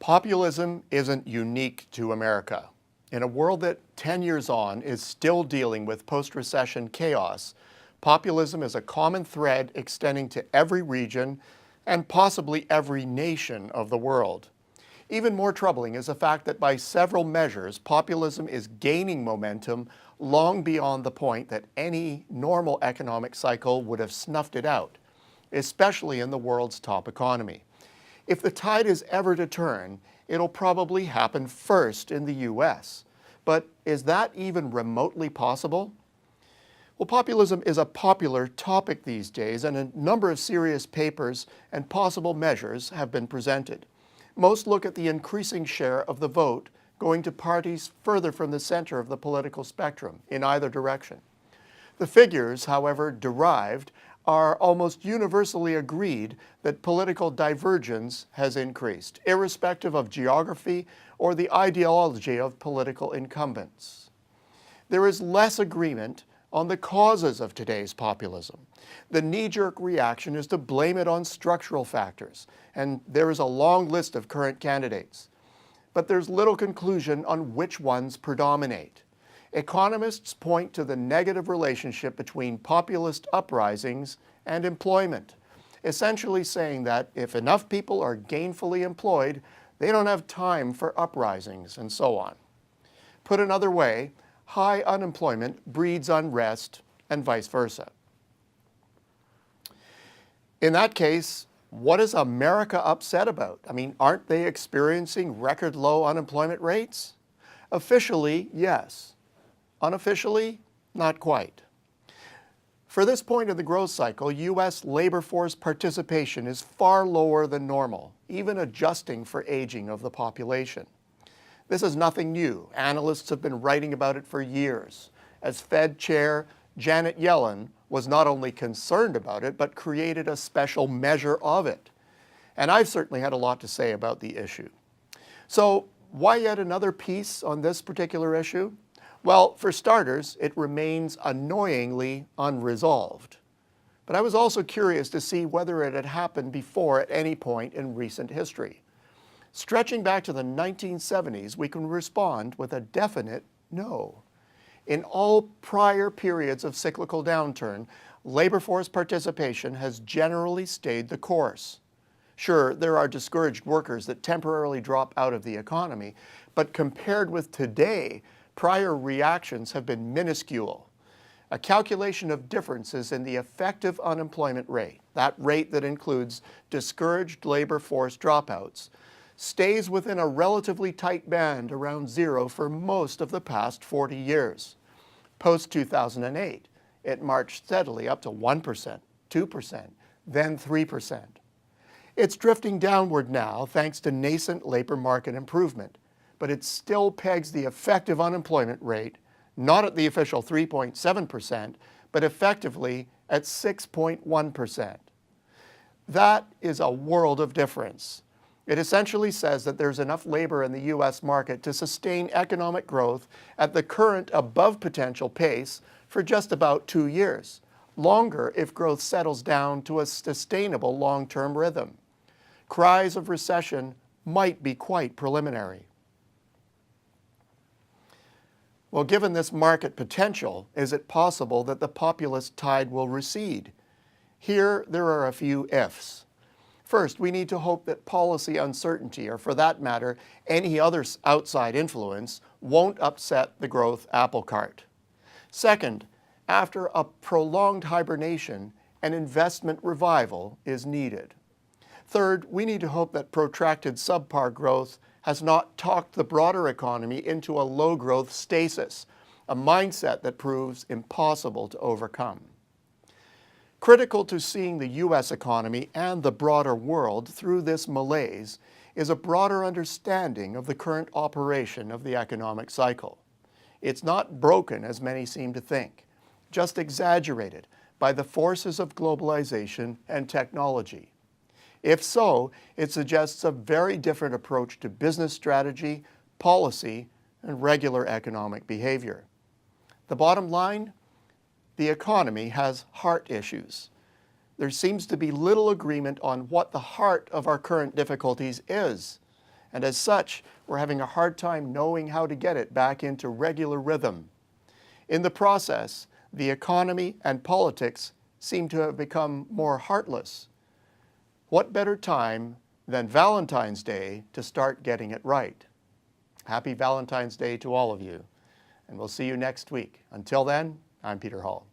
Populism isn't unique to America. In a world that 10 years on is still dealing with post-recession chaos, populism is a common thread extending to every region and possibly every nation of the world. Even more troubling is the fact that by several measures, populism is gaining momentum long beyond the point that any normal economic cycle would have snuffed it out, especially in the world's top economy. If the tide is ever to turn, it'll probably happen first in the US. But is that even remotely possible? Well, populism is a popular topic these days, and a number of serious papers and possible measures have been presented. Most look at the increasing share of the vote going to parties further from the center of the political spectrum in either direction. The figures, however, derived are almost universally agreed that political divergence has increased, irrespective of geography or the ideology of political incumbents. There is less agreement on the causes of today's populism. The knee-jerk reaction is to blame it on structural factors, and there is a long list of current candidates. But there's little conclusion on which ones predominate. Economists point to the negative relationship between populist uprisings and employment, essentially saying that if enough people are gainfully employed, they don't have time for uprisings and so on. Put another way, high unemployment breeds unrest and vice versa. In that case, what is America upset about? I mean, aren't they experiencing record low unemployment rates? Officially, yes. Unofficially, not quite. For this point in the growth cycle, U.S. labor force participation is far lower than normal, even adjusting for aging of the population. This is nothing new. Analysts have been writing about it for years. As Fed Chair, Janet Yellen was not only concerned about it, but created a special measure of it. And I've certainly had a lot to say about the issue. So why yet another piece on this particular issue? Well, for starters, it remains annoyingly unresolved. But I was also curious to see whether it had happened before at any point in recent history. Stretching back to the 1970s, we can respond with a definite no. In all prior periods of cyclical downturn, labor force participation has generally stayed the course. Sure, there are discouraged workers that temporarily drop out of the economy, but compared with today, prior reactions have been minuscule. A calculation of differences in the effective unemployment rate, that rate that includes discouraged labor force dropouts, stays within a relatively tight band around zero for most of the past 40 years. Post-2008, it marched steadily up to 1%, 2%, then 3%. It's drifting downward now thanks to nascent labor market improvement, but it still pegs the effective unemployment rate, not at the official 3.7%, but effectively at 6.1%. That is a world of difference. It essentially says that there's enough labor in the U.S. market to sustain economic growth at the current above potential pace for just about 2 years, longer if growth settles down to a sustainable long-term rhythm. Cries of recession might be quite preliminary. Well, given this market potential, is it possible that the populist tide will recede? Here, there are a few ifs. First, we need to hope that policy uncertainty, or for that matter, any other outside influence, won't upset the growth apple cart. Second, after a prolonged hibernation, an investment revival is needed. Third, we need to hope that protracted subpar growth has not talked the broader economy into a low-growth stasis, a mindset that proves impossible to overcome. Critical to seeing the U.S. economy and the broader world through this malaise is a broader understanding of the current operation of the economic cycle. It's not broken, as many seem to think, just exaggerated by the forces of globalization and technology. If so, it suggests a very different approach to business strategy, policy, and regular economic behavior. The bottom line? The economy has heart issues. There seems to be little agreement on what the heart of our current difficulties is. And as such, we're having a hard time knowing how to get it back into regular rhythm. In the process, the economy and politics seem to have become more heartless. What better time than Valentine's Day to start getting it right? Happy Valentine's Day to all of you, and we'll see you next week. Until then, I'm Peter Hall.